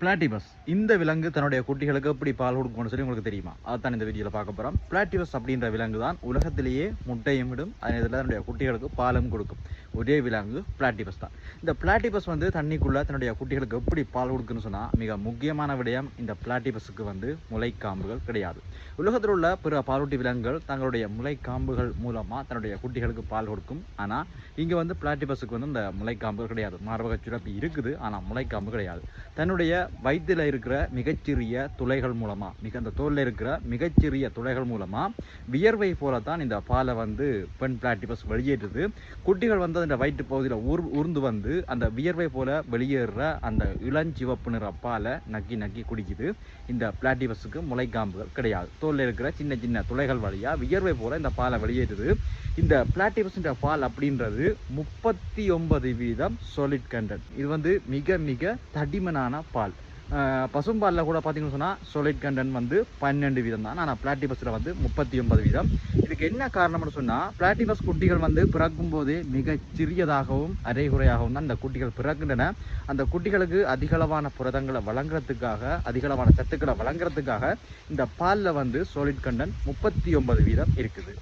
Platypus இந்த விலங்கு தன்னுடைய குட்டிகளுக்கு எப்படி பால் கொடுக்கும்னு சொல்லி உங்களுக்கு தெரியுமா? அதுதான் இந்த வீடியோவில் பார்க்க போகிறோம். பிளாட்டிபஸ் அப்படின்ற விலங்கு தான் உலகத்திலேயே முட்டையும் விடும், அதே இதில் தன்னுடைய குட்டிகளுக்கு பாலும் கொடுக்கும் ஒரே விலங்கு பிளாட்டிபஸ் தான். இந்த பிளாட்டிபஸ் வந்து தண்ணிக்குள்ளே தன்னுடைய குட்டிகளுக்கு எப்படி பால் கொடுக்குன்னு சொன்னால் மிக முக்கியமான விடயம், இந்த பிளாட்டிபஸுக்கு வந்து முளைக்காம்புகள் கிடையாது. உலகத்தில் உள்ள பிற பாலூட்டி விலங்குகள் தங்களுடைய முளைக்காம்புகள் மூலமாக தன்னுடைய குட்டிகளுக்கு பால் கொடுக்கும். ஆனால் இங்கே வந்து பிளாட்டிபஸுக்கு வந்து இந்த முளைக்காம்புகள் கிடையாது. மார்பக சுரப்பி இருக்குது, ஆனால் முளைக்காம்பு கிடையாது. தன்னுடைய வயிற்றில் இருக்கிற மிகச்சிறிய துளைகள் மூலமாக, அந்த தோலில் இருக்கிற மிகச்சிறிய துளைகள் மூலமாக வியர்வை போல தான் இந்த பாலை வந்து பெண் பிளாட்டிபஸ் வெளியேற்றுது. குட்டிகள் வந்து அந்த வயிற்று பகுதியில் உருந்து வந்து அந்த வியர்வை போல வெளியேறுற அந்த இளஞ்சிவப்பு நிற பாலை நக்கி நக்கி குடிக்குது. இந்த பிளாட்டிபஸுக்கு முளைக்காம்புகள் கிடையாது. தோலில் இருக்கிற சின்ன சின்ன துளைகள் வழியாக வியர்வை போல இந்த பாலை வெளியேற்றுது. இந்த பிளாட்டிபஸ் பால் அப்படின்றது 39% சாலிட் கண்டென்ட். இது வந்து மிக மிக தடிமனான பால். பசும்பாலில் கூட பார்த்தீங்கன்னு சொன்னால் சாலிட் கண்டென்ட் வந்து 12% தான், ஆனால் பிளாட்டிபஸில் வந்து 39%. இதுக்கு என்ன காரணம்னு சொன்னால், பிளாட்டிபஸ் குட்டிகள் வந்து பிறக்கும் போதே மிக சிறியதாகவும் அரைகுறையாகவும் தான் இந்த குட்டிகள் பிறக்கின்றன. அந்த குட்டிகளுக்கு அதிகளவான புரதங்களை வழங்குறதுக்காக, அதிகளவான சத்துக்களை வழங்குறதுக்காக இந்த பாலில் வந்து சாலிட் கண்டென்ட் 39% இருக்குது.